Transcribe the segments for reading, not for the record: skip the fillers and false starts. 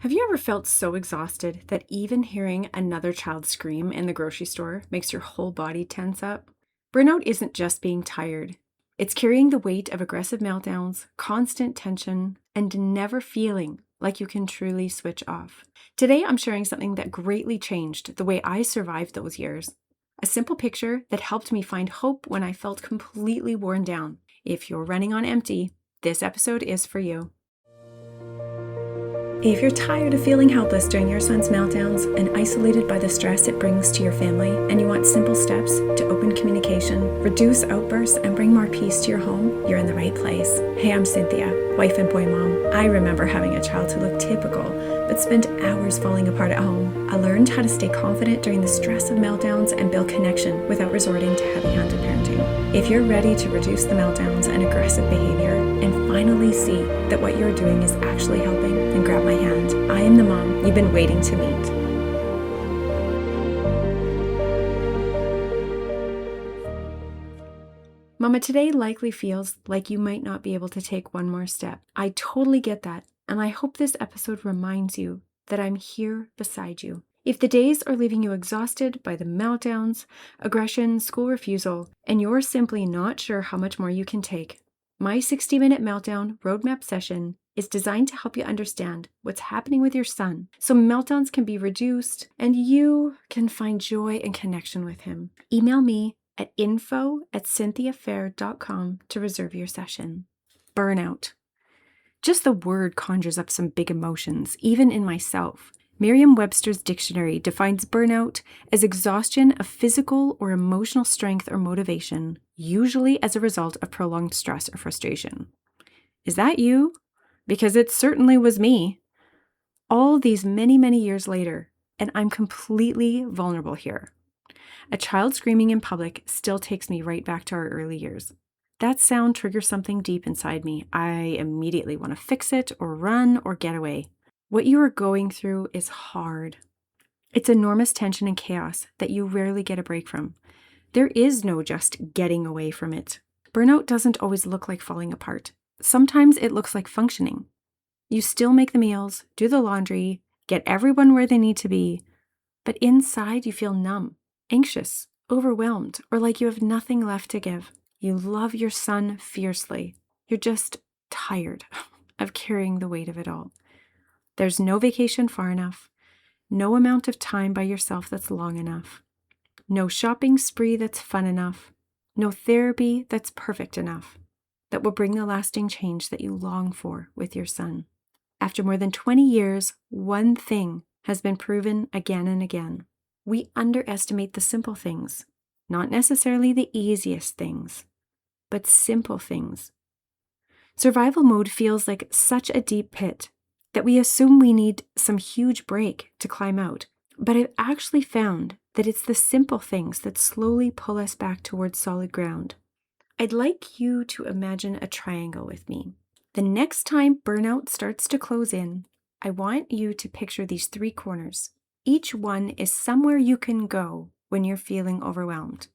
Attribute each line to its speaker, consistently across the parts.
Speaker 1: Have you ever felt so exhausted that even hearing another child scream in the grocery store makes your whole body tense up? Burnout isn't just being tired. It's carrying the weight of aggressive meltdowns, constant tension, and never feeling like you can truly switch off. Today, I'm sharing something that greatly changed the way I survived those years. A simple picture that helped me find hope when I felt completely worn down. If you're running on empty, this episode is for you. If you're tired of feeling helpless during your son's meltdowns and isolated by the stress it brings to your family, and you want simple steps to open communication, reduce outbursts, and bring more peace to your home, you're in the right place. Hey, I'm Cynthia, wife and boy mom. I remember having a child who looked typical, but spent hours falling apart at home. I learned how to stay confident during the stress of meltdowns and build connection without resorting to heavy-handed parenting. If you're ready to reduce the meltdowns and aggressive behavior and finally see that what you're doing is actually helping, then grab my hand. I am the mom you've been waiting to meet. Mama, today likely feels like you might not be able to take one more step. I totally get that, and I hope this episode reminds you that I'm here beside you. If the days are leaving you exhausted by the meltdowns, aggression, school refusal, and you're simply not sure how much more you can take, my 60-minute meltdown roadmap session is designed to help you understand what's happening with your son so meltdowns can be reduced and you can find joy and connection with him. Email me at info@cynthiafair.com to reserve your session. Burnout. Just the word conjures up some big emotions, even in myself. Merriam-Webster's dictionary defines burnout as exhaustion of physical or emotional strength or motivation, usually as a result of prolonged stress or frustration. Is that you? Because it certainly was me. All these many, many years later, and I'm completely vulnerable here. A child screaming in public still takes me right back to our early years. That sound triggers something deep inside me. I immediately want to fix it or run or get away. What you are going through is hard. It's enormous tension and chaos that you rarely get a break from. There is no just getting away from it. Burnout doesn't always look like falling apart. Sometimes it looks like functioning. You still make the meals, do the laundry, get everyone where they need to be, but inside you feel numb, anxious, overwhelmed, or like you have nothing left to give. You love your son fiercely. You're just tired of carrying the weight of it all. There's no vacation far enough, no amount of time by yourself that's long enough, no shopping spree that's fun enough, no therapy that's perfect enough, that will bring the lasting change that you long for with your son. After more than 20 years, one thing has been proven again and again. We underestimate the simple things, not necessarily the easiest things, but simple things. Survival mode feels like such a deep pit that we assume we need some huge break to climb out. But I've actually found that it's the simple things that slowly pull us back towards solid ground. I'd like you to imagine a triangle with me. The next time burnout starts to close in, I want you to picture these three corners. Each one is somewhere you can go when you're feeling overwhelmed.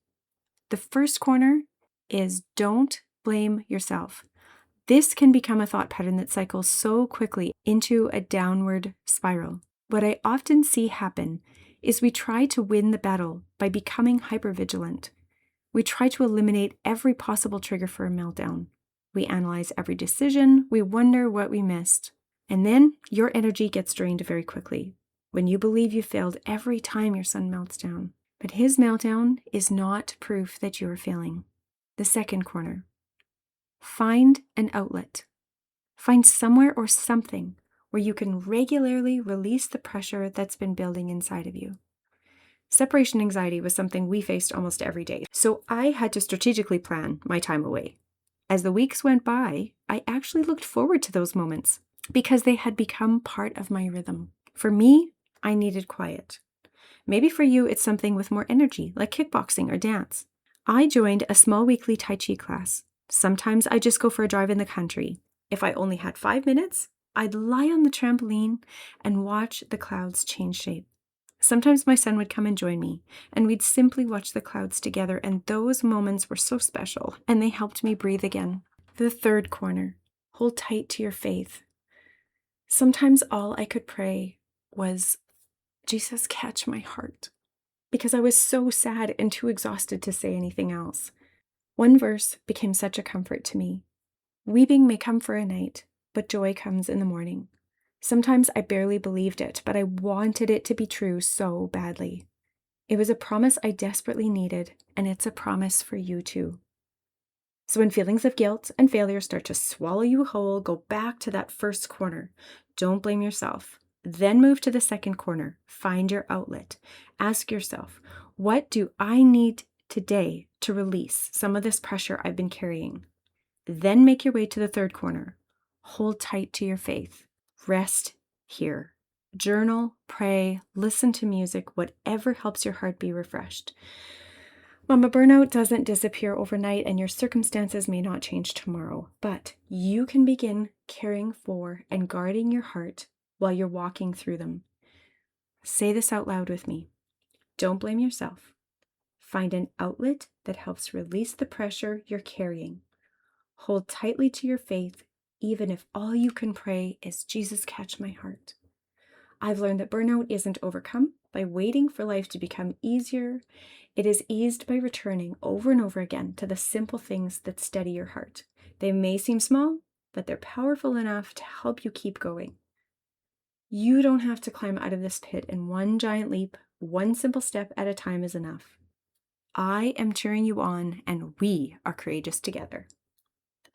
Speaker 1: The first corner is don't blame yourself. This can become a thought pattern that cycles so quickly into a downward spiral. What I often see happen is we try to win the battle by becoming hypervigilant. We try to eliminate every possible trigger for a meltdown. We analyze every decision, we wonder what we missed, and then your energy gets drained very quickly when you believe you failed every time your son melts down. But his meltdown is not proof that you are failing. The second corner. Find an outlet. Find somewhere or something where you can regularly release the pressure that's been building inside of you. Separation anxiety was something we faced almost every day, so I had to strategically plan my time away. As the weeks went by, I actually looked forward to those moments because they had become part of my rhythm. For me, I needed quiet. Maybe for you, it's something with more energy, like kickboxing or dance. I joined a small weekly Tai Chi class. Sometimes I just go for a drive in the country. If I only had 5 minutes, I'd lie on the trampoline and watch the clouds change shape. Sometimes my son would come and join me, and we'd simply watch the clouds together, and those moments were so special, and they helped me breathe again. The third corner. Hold tight to your faith. Sometimes all I could pray was, Jesus, catch my heart, because I was so sad and too exhausted to say anything else. One verse became such a comfort to me. Weeping may come for a night, but joy comes in the morning. Sometimes I barely believed it, but I wanted it to be true so badly. It was a promise I desperately needed, and it's a promise for you too. So when feelings of guilt and failure start to swallow you whole, go back to that first corner. Don't blame yourself. Then move to the second corner. Find your outlet. Ask yourself, what do I need today to release some of this pressure I've been carrying? Then make your way to the third corner. Hold tight to your faith. Rest here. Journal, pray, listen to music, whatever helps your heart be refreshed. Mama, burnout doesn't disappear overnight, and your circumstances may not change tomorrow, but you can begin caring for and guarding your heart while you're walking through them. Say this out loud with me. Don't blame yourself. Find an outlet that helps release the pressure you're carrying. Hold tightly to your faith, even if all you can pray is, Jesus, catch my heart. I've learned that burnout isn't overcome by waiting for life to become easier. It is eased by returning over and over again to the simple things that steady your heart. They may seem small, but they're powerful enough to help you keep going. You don't have to climb out of this pit in one giant leap. One simple step at a time is enough. I am cheering you on, and we are courageous together.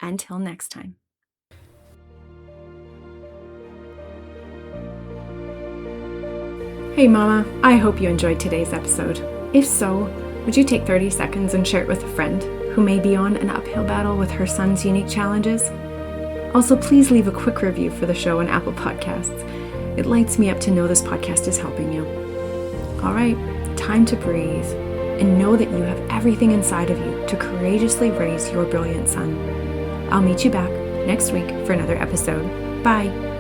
Speaker 1: Until next time. Hey Mama, I hope you enjoyed today's episode. If so, would you take 30 seconds and share it with a friend who may be on an uphill battle with her son's unique challenges? Also, please leave a quick review for the show on Apple Podcasts. It lights me up to know this podcast is helping you. All right, time to breathe and know that you have everything inside of you to courageously raise your brilliant son. I'll meet you back next week for another episode. Bye.